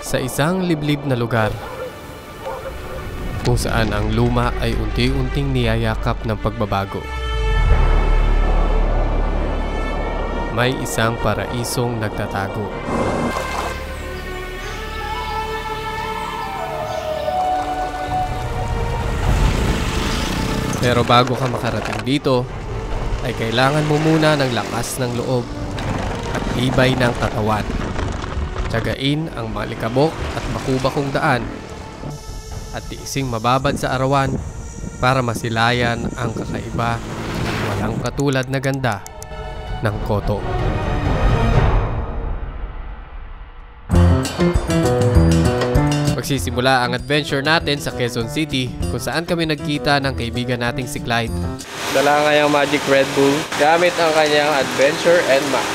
Sa isang liblib na lugar kung saan ang luma ay unti-unting niyayakap ng pagbabago, may isang paraisong nagtatago. Pero bago ka makarating dito, ay kailangan mo muna ng lakas ng loob at tibay ng katawan. Tiyagain ang malikabok at makubakong daan at tiising mababad sa arawan para masilayan ang kakaiba at walang katulad na ganda ng Koto. Magsisimula ang adventure natin sa Quezon City kung saan kami nagkita ng kaibigan nating si Clyde. Dala nga yung Magic Red Bull gamit ang kanyang Adventure NMAX.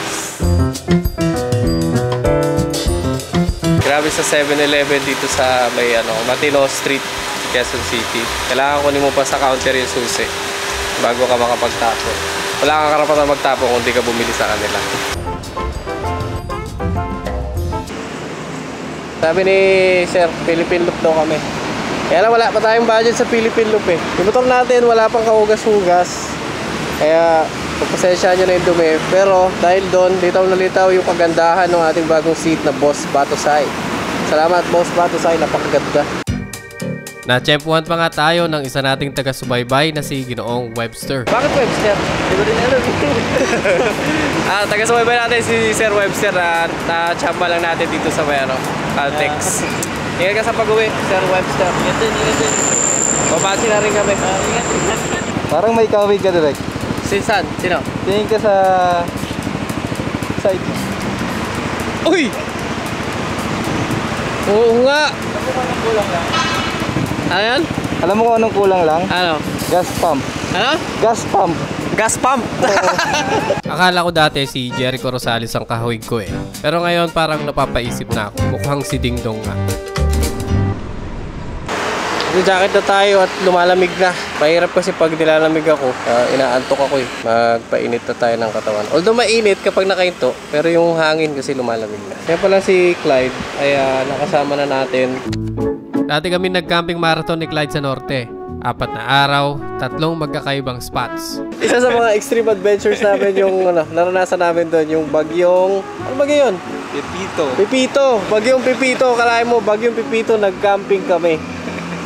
Grabe sa 7-Eleven dito sa may Matino Street, Quezon City. Kailangan kunin mo pa sa counter yung susi bago ka makapagtapo. Wala kang karapatan magtapo kung di ka bumili sa kanila. Sabi ni Sir, Philippine Loop daw kami. Kaya lang wala pa tayong budget sa Philippine Loop eh. Yung motor natin wala pang kahugas-hugas. Kaya pagpasensya nyo na yung dumi. Pero dahil doon, litaw na litaw yung kagandahan ng ating bagong seat na Boss Batosay. Salamat Boss Batosay, napakaganda. Natsyempuhan pa nga tayo ng isa nating taga-subaybay na si Ginoong Webster. Bakit Webster? Hindi ko din alam. Taga-subaybay natin si Sir Webster na na-champa lang natin dito sa Caltex. Ingat ka sa pag-uwi, Sir Webster. Ingat din. Babati na rin kami. Ingat. Parang may kawig ka direct. Saan? Sino? Tingin ka sa side. Uy! Oo nga! Alam mo kung anong kulang lang? Ano yan? Alam mo kung anong kulang lang? Ano? Gas pump. Ano? Gas pump. Gas pump! Akala ko dati si Jericho Rosales ang kahawig ko eh. Pero ngayon parang napapaisip na ako. Mukhang si Ding Dong nga. Jacket na tayo at lumalamig na. Mahirap kasi pag nilalamig ako, inaantok ako eh. Magpainit na tayo ng katawan. Although mainit kapag nakahinto, pero yung hangin kasi lumalamig na. Kaya pala si Clyde ay nakasama na natin. Dati kami nag-camping marathon ni Clyde sa Norte. 4 na araw, 3 magkakaibang spots. Isa sa mga extreme adventures namin yung naranasan namin doon, yung bagyong... Ano bagyo yun? Pipito. Bagyong Pipito. Kalahin mo, bagyong Pipito, nag-camping kami.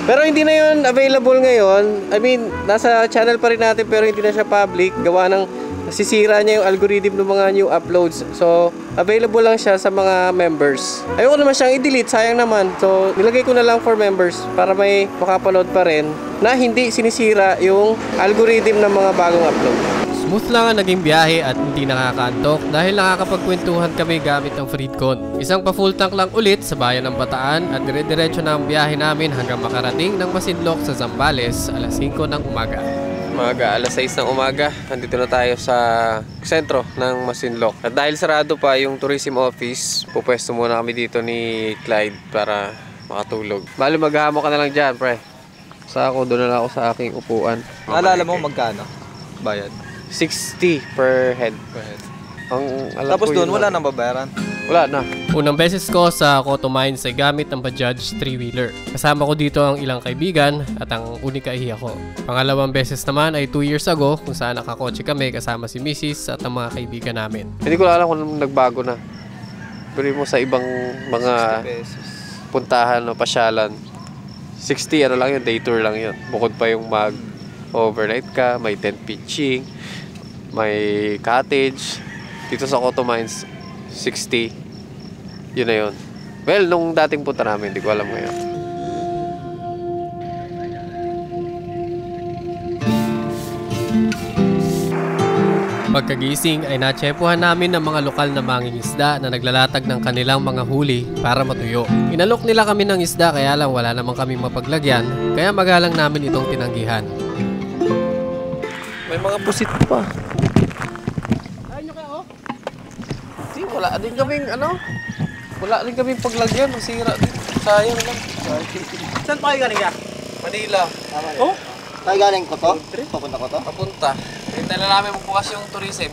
Pero hindi na yun available ngayon. I mean, nasa channel pa rin natin pero hindi na siya public. Gawa ng nasisira niya yung algorithm ng mga new uploads. So, available lang siya sa mga members. Ayoko naman siyang i-delete, sayang naman. So, nilagay ko na lang for members para may makapanood pa rin na hindi sinisira yung algorithm ng mga bagong upload. Smooth lang ang naging biyahe at hindi nakakaantok dahil nakakapagkwentuhan kami gamit ang Freedcon. Isang pa-full tank lang ulit sa bayan ng Bataan at dire-diretso na ang biyahe namin hanggang makarating ng Masinloc sa Zambales alas 5 ng umaga. Alas 6 ng umaga, nandito na tayo sa sentro ng Masinloc. At dahil sarado pa yung tourism office, pupwesto muna kami dito ni Clyde para makatulog. Bali maghahamo ka na lang dyan, pre. Sa ako, doon na lang ako sa aking upuan. Naalala mo magkano bayad? 60 per head. Tapos doon wala nang babayaran? Wala na. Unang beses ko sa Koto Mines ay gamit ng Bajaj 3-wheeler. Kasama ko dito ang ilang kaibigan at ang unika-ihi ako. Pangalawang beses naman ay 2 years ago kung saan nakakotse kami kasama si Mrs. at ang mga kaibigan namin. Hindi ko alam kung nagbago na. Pero mo sa ibang mga puntahan o pasyalan, 60 ano lang yun, day tour lang yun. Bukod pa yung mag-overnight ka, may tent pitching, may cottage. Dito sa Koto Mines, 60. Yun na yun. Well, nung dating punta namin, hindi ko alam ngayon. Pagkagising ay natsyempuhan namin ng mga lokal na mangingisda na naglalatag ng kanilang mga huli para matuyo. Inalok nila kami ng isda kaya lang wala namang kaming mapaglagyan, kaya magalang namin itong tinanggihan. May mga pusit pa. Wala din kaming wala din kaming paglagyan, masira din. Sayang lang. Saan pa kayo galing ka? Manila. Oh? Tayo galing ko to? Papunta ko to? Papunta. Hintay na namin bukas yung tourism.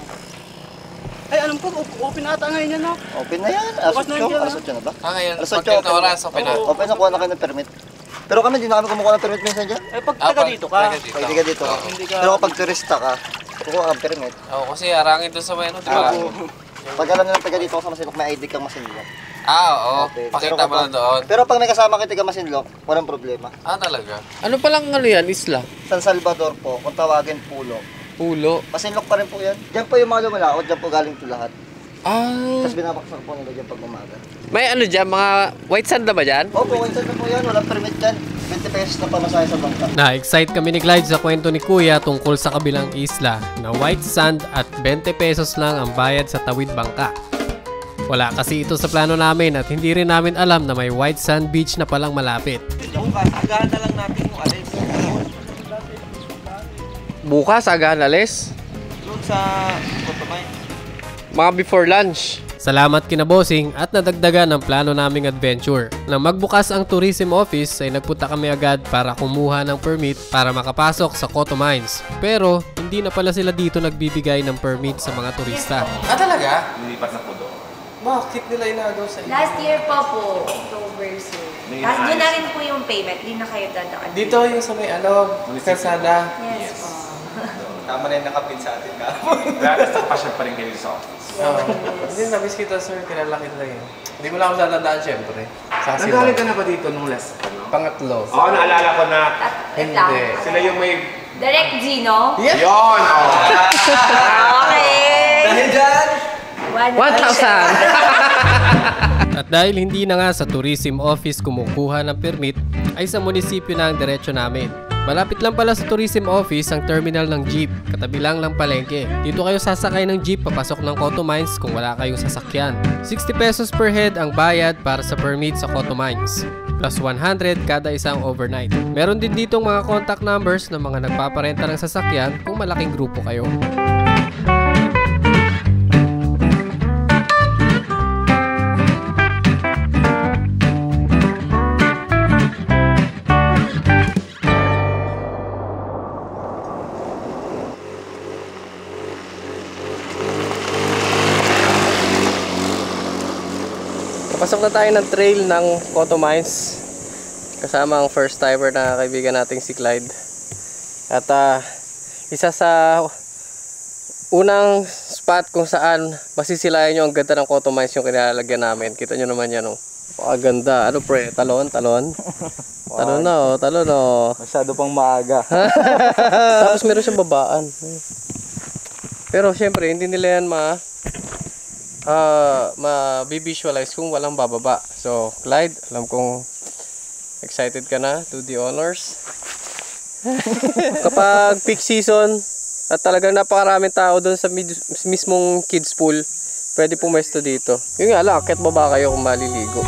Ay, alam ko, open ata ngayon yan, no? Open na yan. Bukas na yan. Alas 8 na ba? Ngayon, Alas pag 8 ganito oras, open na. Open na, kuha na kayo ng permit. Pero kami, hindi na kami kumukuha ng permit minsan dyan. Eh, pag taga dito ka. Pag hindi ka dito. Pero kapag turista ka, kukuha ka ng permit. Oo, kasi harangin doon sa may ano, di ba? Pag alam nilang taga dito ka sa Masinloc, may ID kang Masinloc. Oo. Okay. Pakita mo na doon. Pero pag may kasama kayo taga Masinloc, walang problema. Talaga? Ano palang ano yan, isla? San Salvador po, kung tawagin Pulo. Pulo. Masinloc pa rin po yan. Diyan po yung mga lumalaot, diyan po galing po lahat. Tapos binabaksak po nila dyan pag umaga. May ano dyan, mga white sand na ba dyan? Opo, minsan na po yan, walang permit dyan. 20 pesos na pamasahe sa bangka. Na-excite kami ni Clyde sa kwento ni Kuya tungkol sa kabilang isla na white sand at 20 pesos lang ang bayad sa tawid bangka. Wala kasi ito sa plano namin at hindi rin namin alam na may white sand beach na palang malapit. Bukas, agahan na lang natin yung alis. Bukas, agahan alis. Doon sa Cotomay. Mga before lunch. Salamat kina Bossing at nadagdagan ang plano naming adventure. Nang magbukas ang tourism office ay nagpunta kami agad para kumuha ng permit para makapasok sa Coto Mines. Pero hindi na pala sila dito nagbibigay ng permit sa mga turista. Talaga? Lilipat na po doon. Bakit nila inagaw sa Last year pa po, October so. Tapos doon na rin po yung payment, di na kayo dadaan. Dito yung sa may ano, kalsada. Yes po. Tama na yung nakapin sa atin ka. Pasyal pa rin kayo sa office. Hindi, nabis kita sir, kilala kita yun. Hindi mo lang ako tatandaan syempre. Sa Nagaling ka na ba dito nung last? Pangatlo. Oo, naalala ko na Hindi. sila yung may... Direct Gino? Yes! Yun! Oh. Okay! Dahil dyan! 1,000! At dahil hindi na nga sa tourism office kumukuha ng permit, ay sa munisipyo na ang diretsyo namin. Malapit lang pala sa tourism office ang terminal ng jeep, katabi lang ng palengke. Dito kayo sasakay ng jeep papasok ng Coto Mines kung wala kayong sasakyan. 60 pesos per head ang bayad para sa permit sa Coto Mines, plus 100 kada isang overnight. Meron din ditong mga contact numbers ng mga nagpaparenta ng sasakyan kung malaking grupo kayo. Pasok na tayo ng trail ng Coto Mines kasama ang first timer na kaibigan nating si Clyde. At isa sa unang spot kung saan masisilayan nyo ang ganda ng Coto Mines yung kinalalagyan namin. Kita nyo naman yan, oh. Ganda. Ano pre? Talon? Talon? Talon na, oh. Talon, oh. Masyado pang maaga. Tapos meron siyang babaan. Pero syempre hindi nila yan ma-visualize kung walang bababa. So, Clyde, alam kong excited ka na to the honors. Kapag peak season at talagang napakaraming tao doon sa mismong kids pool, pwede pumesto dito. Yun nga lang, akit baba kayo kung maliligo.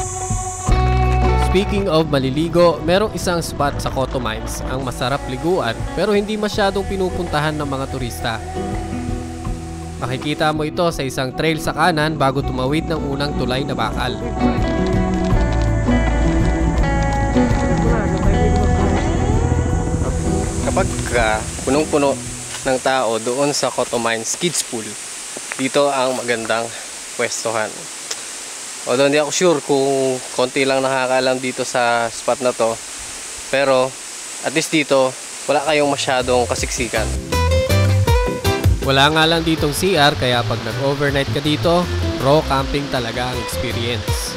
Speaking of maliligo, merong isang spot sa Coto Mines ang masarap liguan pero hindi masyadong pinupuntahan ng mga turista. Makikita mo ito sa isang trail sa kanan bago tumawid ng unang tulay na bakal. Kapag punong-puno ng tao doon sa Coto Mines Kids Pool, dito ang magandang pwestohan. Although hindi ako sure kung konti lang nakakaalam dito sa spot na to, pero at least dito wala kayong masyadong kasiksikan. Wala nga lang ditong CR kaya pag nag-overnight ka dito, raw camping talaga ang experience.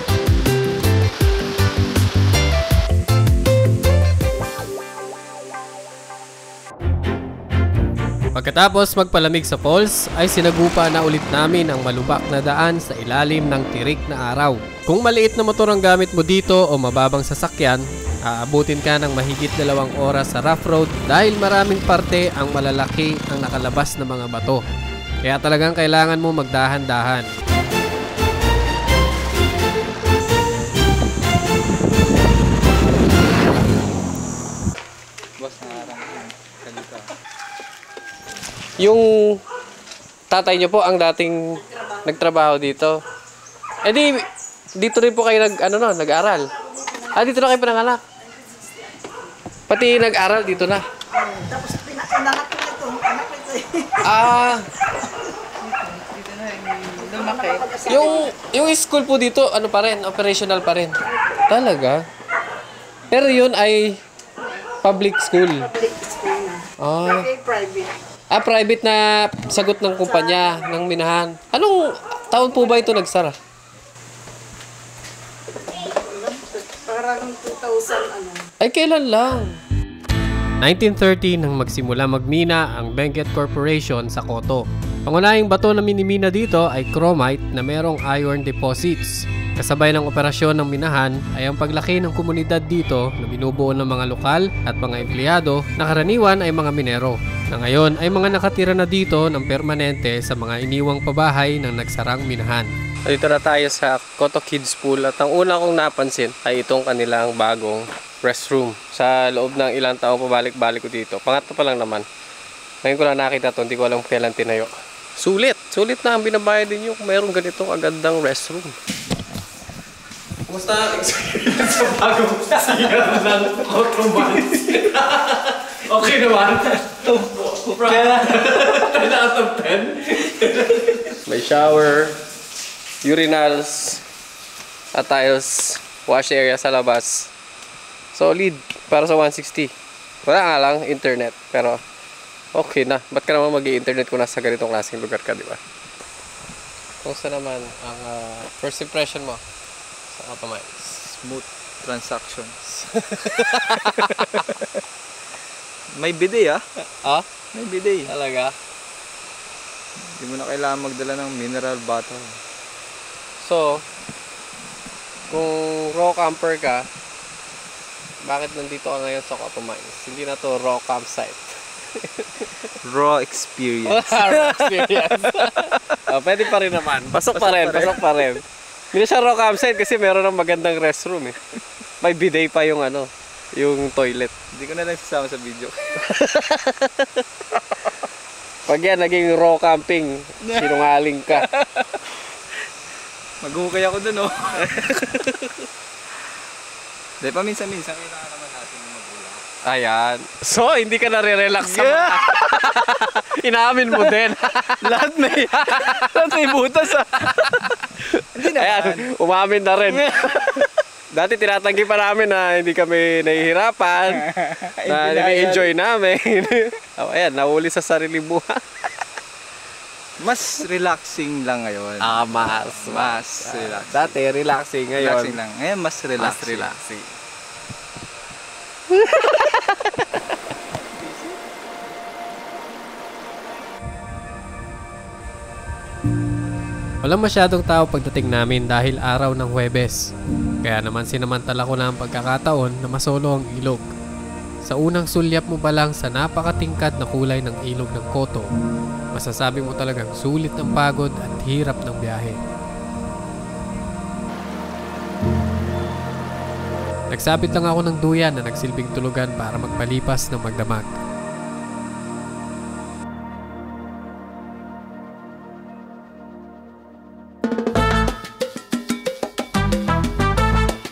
Pagkatapos magpalamig sa falls, ay sinagupa na ulit namin ang malubak na daan sa ilalim ng tirik na araw. Kung maliit na motor ang gamit mo dito o mababang sasakyan, aabutin ka ng mahigit 2 oras sa rough road dahil maraming parte ang malalaki ang nakalabas na mga bato. Kaya talagang kailangan mo magdahan-dahan. Yung tatay nyo po ang dating nagtrabaho dito. Eh di, dito rin po kayo nag-aral. Dito na kayo pananganak. Pati nag-aral dito na. Tapos pinakanak ko ito, anak ko ito. Yung school po dito, ano pa rin? Operational pa rin. Talaga? Pero yun ay public school. Public school na. Ah. Okay, private. Private na sagot ng kumpanya, ng minahan. Anong taon po ba ito nagsara? Parang 2000 ano. Ay, kailan lang? 1930 nang magsimula magmina ang Benguet Corporation sa Coto. Pangunahing bato na minimina dito ay chromite na merong iron deposits. Kasabay ng operasyon ng minahan ay ang paglaki ng komunidad dito na binubuo ng mga lokal at mga empleyado na karaniwan ay mga minero. Na ngayon ay mga nakatira na dito ng permanente sa mga iniwang pabahay ng nagsarang minahan. Dito na tayo sa Coto Kids Pool at ang una kong napansin ay itong kanilang bagong restroom. Sa loob ng ilang taong pabalik-balik ko dito. Pangatlo pa lang naman. Ngayon ko lang nakita ito, hindi ko alam kailan tinayo. Sulit na ang binabayad din kung mayroong ganitong agandang restroom. Kumusta ang experience sa bagong siya ng Coto Mines? Okay naman. 10 out of 10. May shower, urinals, at tiles, wash area sa labas. Solid para sa 160. Wala nga lang internet, pero okay na. Ba't ka naman mag-i-internet kung nasa ganitong klaseng lugar ka, di ba? Kumusta naman ang first impression mo sa Coto Mines? Smooth transactions. May bidet Ah? May bidet. Talaga? Hindi mo na kailangan magdala ng mineral bottle. So, kung raw camper ka, bakit nandito ka ngayon sa Coto Mines? Hindi na to raw campsite. Raw experience. Raw experience. Pwede pa rin naman. Pasok pa rin. Hindi siya raw campsite kasi meron ng magandang restroom eh. May bidet pa yung yung toilet. Hindi ko na lang sasama sa video. Pag yan, naging raw camping, sinungaling ka. Maghukay ako dun, oh. Dahil paminsan-minsan, kailangan naman natin yung magulang. Ayan. So, hindi ka nare-relax sa mga... Inaamin mo din. lahat may butas, ah. Hindi naman. Ayan, umamin na rin. Dati tinatanggi pa namin na hindi kami nahihirapan, na nai-enjoy namin. Ayan, nahuli sa sarili buhay. Mas relaxing lang ngayon. Mas relaxing. Dati relaxing ngayon. Relaxing lang. Ngayon mas relaxing. Walang masyadong tao pagdating namin dahil araw ng Huwebes. Kaya naman sinamantala ko na ang pagkakataon na masolo ang ilog. Sa unang sulyap mo pa lang sa napakatingkad na kulay ng ilog ng Coto, masasabi mo talagang sulit ang pagod at hirap ng biyahe. Nagsabit lang ako ng duyan na nagsilbing tulugan para magpalipas ng magdamag.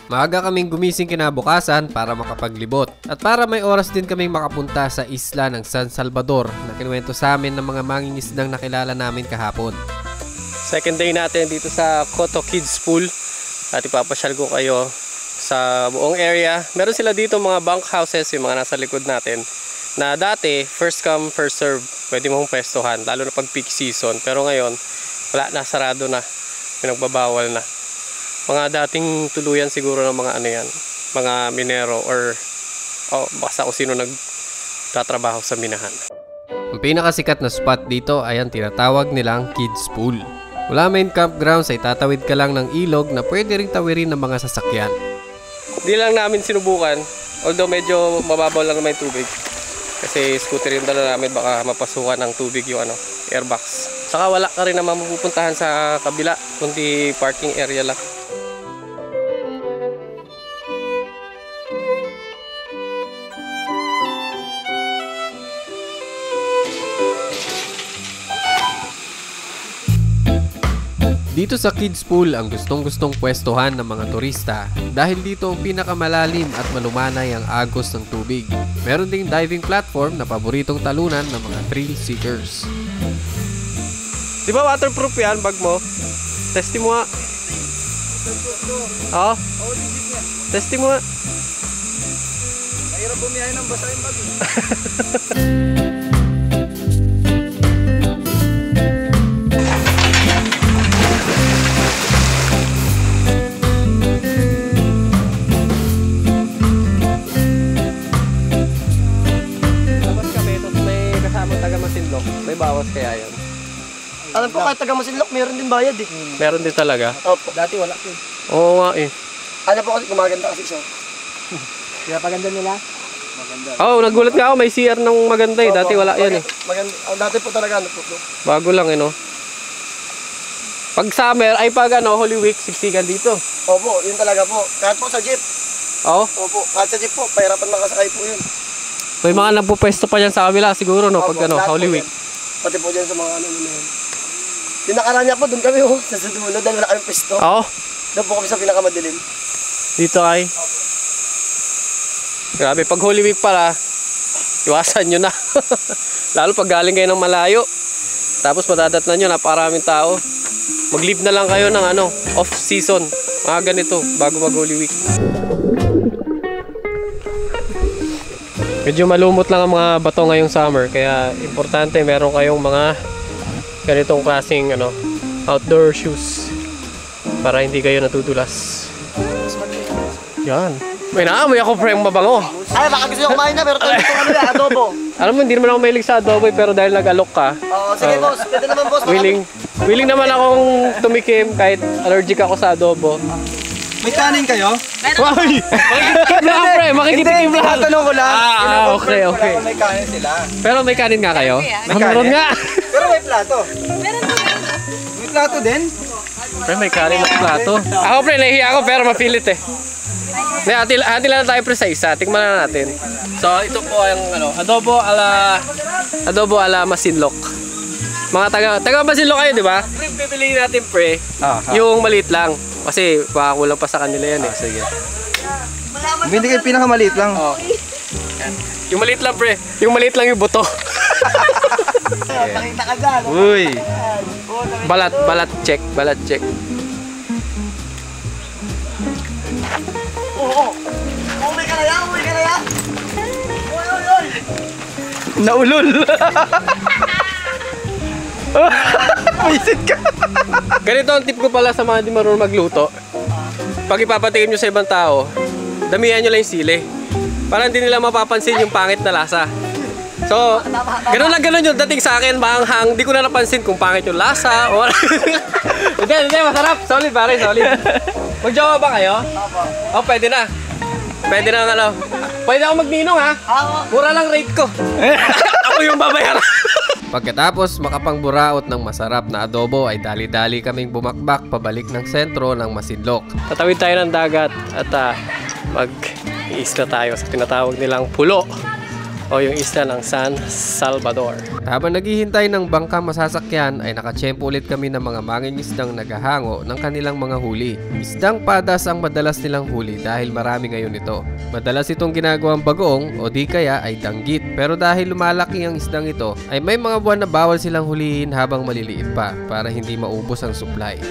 Maaga kaming gumising kinabukasan para makapaglibot at para may oras din kaming makapunta sa isla ng San Salvador na kinuwento sa amin ng mga mangingisdang nakilala namin kahapon. Second day natin dito sa Coto Kids Pool at ipapasyal ko kayo sa buong area. Meron sila dito mga bunk houses, yung mga nasa likod natin, na dati first come first serve, pwede mong pwestuhan lalo na pag peak season, pero ngayon wala na, sarado na, pinagbabawal na. Mga dating tuluyan siguro ng mga mga minero or basta kung sino nagtatrabaho sa minahan. Ang pinakasikat na spot dito ay ang tinatawag nilang Kids Pool. Wala main campground, ay tatawid ka lang ng ilog na pwede ring tawirin ng mga sasakyan. Di lang namin sinubukan, although medyo mababaw lang naman yung tubig. Kasi scooter yung dala namin, baka mapasukan ng tubig yung airbox. Saka wala ka rin naman mapupuntahan sa kabila, kundi parking area lang. Dito sa Kids Pool ang gustong-gustong pwestuhan ng mga turista dahil dito ang pinakamalalim at malumanay ang agos ng tubig. Meron ding diving platform na paboritong talunan ng mga thrill seekers. Di ba waterproof yan, bag mo? Testing mo nga. Oo. Testing mo nga. Mahirap bumiyahe ng basa yung bag. Labas kami, tapos may kasama taga Masinloc. May bawas kaya yun. Alam ko kahit taga Masinloc, meron din bayad eh. Meron din talaga. Opo. Dati wala ko. Oo nga eh. Ano po kasi gumaganda kasi siya. Kaya paganda nila? Oo, nagulat nga ako. May CR ng maganda eh. Dati wala yan eh. Maganda. Dati po talaga ano po. Bago lang eh no. Pag summer, ay pag ano, Holy Week, siksikan dito. Opo, yun talaga po. Kahit po sa jeep. Oo. Opo, kahit sa jeep po, pahirapan makasakay po yun. May mga nagpupwesto pa dyan sa kabila siguro no. Pag Opo, ano, lahat Holy po Week. yan. Pati po dyan sa mga ano nila yun. Yung nakaraan niya po, doon kami oh, sa dulo, dahil wala kami pesto. Oo. Doon po kami sa pinakamadilim. Dito ay. Grabe, pag Holy Week pala, iwasan nyo na. Lalo pag galing kayo ng malayo. Tapos madadatnan nyo, napakaraming tao. Mag-leave na lang kayo ng ano, off-season. Mga ganito, bago mag-Holy Week. Medyo malumot lang ang mga bato ngayong summer. Kaya importante meron kayong mga ganitong klaseng ano, outdoor shoes. Para hindi kayo natutulas. Yan. May naamoy ako pre, yung mabango. Ay, baka gusto nyo kumain na, pero tayo itong ano yan, adobo. Alam mo, hindi naman ako mahilig sa adobo pero dahil nag-alok ka, Oo, sige boss, pwede naman boss. willing naman akong tumikim kahit allergic ako sa adobo. May kanin kayo? Uy! Makikitikim lang pre, makikitikim lang. Tinatanong ko lang. Okay. Kung may kanin sila. Pero may kanin nga kayo? May Meron kanin? nga! Pero may plato. May plato din? Pre, may kanin na plato. Ako pre, nahihiya ako pero mapilit eh. Hati lang tayo pre sa isa, tingnan na natin. So ito po ang ano, adobo ala Masinloc. Mga taga Masinloc kayo, di ba? Pre, pipiliin natin pre, yung maliit lang. Kasi kulang pa sa kanila yan eh. Sige. Hindi kayo pinakamaliit lang. Yung maliit lang pre, yung maliit lang yung buto. Pakita ka dyan. Uy. Balat check. Oo. Umuwi ka na yan. Oy. Naulol. Wisit ka. Ganito ang tip ko pala sa mga di marunong magluto. Pag ipapatikim nyo sa ibang tao, damihan nyo lang yung sili. Para hindi nila mapapansin yung pangit na lasa. So, ganun yung dating sa akin, maanghang. Di ko na napansin kung pangit yung lasa. Or... Hindi, masarap. Solid pare, solid. Magjowa ba kayo? Oh, pwede na. Pwede na ano. Pwede ako magninong ha. Mura lang rate ko. Ako yung babayaran. Pagkatapos makapangburaot ng masarap na adobo ay dali-dali kaming bumakbak pabalik ng sentro ng Masinloc. Tatawid tayo ng dagat at mag-iisla tayo sa tinatawag nilang pulo o yung isla ng San Salvador. Habang naghihintay ng bangka masasakyan ay nakatsyempo ulit kami ng mga mangingisdang naghahango ng kanilang mga huli. Isdang padas ang madalas nilang huli dahil marami ngayon ito. Madalas itong ginagawang bagoong o di kaya ay danggit. Pero dahil lumalaki ang isdang ito ay may mga buwan na bawal silang hulihin habang maliliit pa para hindi maubos ang supply.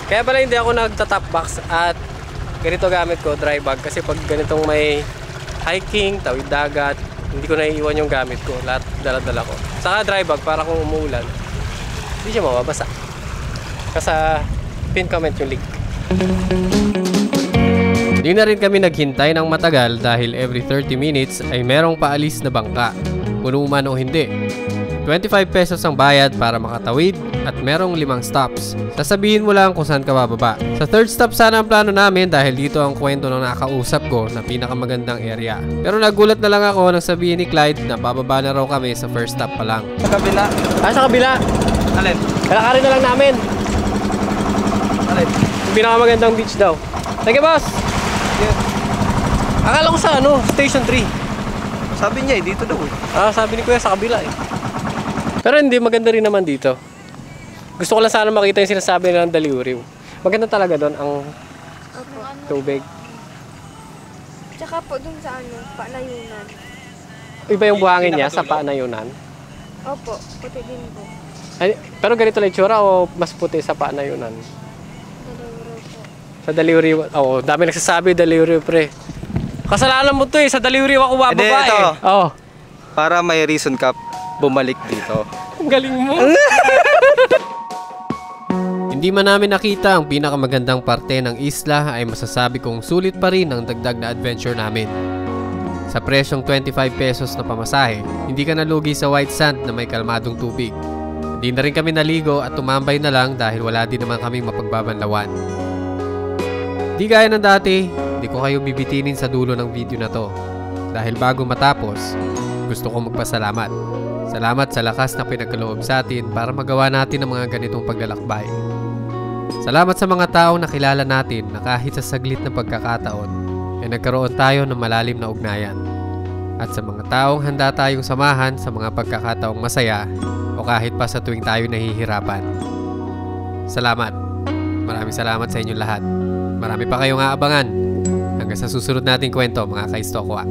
Kaya pala hindi ako nagta-top box at ganito gamit ko, dry bag. Kasi pag ganitong may hiking, tawid dagat, hindi ko naiiwan yung gamit ko. Lahat dala-dala ko. Saka dry bag para kung umuulan, hindi siya mababasa. Kasi pin comment yung link. Di na rin kami naghintay ng matagal dahil every 30 minutes ay merong paalis na bangka. Puno man o hindi. 25 pesos ang bayad para makatawid at merong 5 stops. Sasabihin mo lang kung saan ka bababa. Sa third stop sana ang plano namin dahil dito ang kwento ng nakakausap ko na pinakamagandang area. Pero nagulat na lang ako nang sabihin ni Clyde na bababa na raw kami sa first stop pa lang. Sa kabila. Sa kabila. Alin? Kalakarin na lang namin. Alin? Yung pinakamagandang beach daw. Sige boss! Akala ko sa Station 3. Sabi niya dito daw eh. Sabi ni Kuya sa kabila eh. Pero hindi, maganda rin naman dito. Gusto ko lang sana makita yung sinasabi ng Daliuriw. Maganda talaga doon ang tubig. Tsaka po dun sa Panayunan. Iba yung buhangin niya sa Panayunan. Opo, puti din po. Ay, pero ganito lang itsura o mas puti sa paanayunan? Sa delivery. Oo, dami nagsasabi delivery pre. Kasalanan mo to eh, sa delivery ako bababa Hindi, ito. eh. Oo. Para may reason ka bumalik dito. Ang galing mo. Hindi man namin nakita ang pinakamagandang parte ng isla ay masasabi kong sulit pa rin ang dagdag na adventure namin. Sa presyong 25 pesos na pamasahe, hindi ka nalugi sa white sand na may kalmadong tubig. Hindi na rin kami naligo at tumambay na lang dahil wala din naman kaming mapagbabanlawan. Di gaya ng dati, di ko kayo bibitinin sa dulo ng video na to. Dahil bago matapos, gusto kong magpasalamat. Salamat sa lakas na pinagkaloob sa atin para magawa natin ang mga ganitong paglalakbay. Salamat sa mga taong nakilala natin na kahit sa saglit na pagkakataon ay nagkaroon tayo ng malalim na ugnayan. At sa mga taong handa tayong samahan sa mga pagkakataong masaya o kahit pa sa tuwing tayo nahihirapan. Salamat. Maraming salamat sa inyong lahat. Marami pa kayong aabangan. Hanggang sa susunod nating kwento mga ka-Istokwa.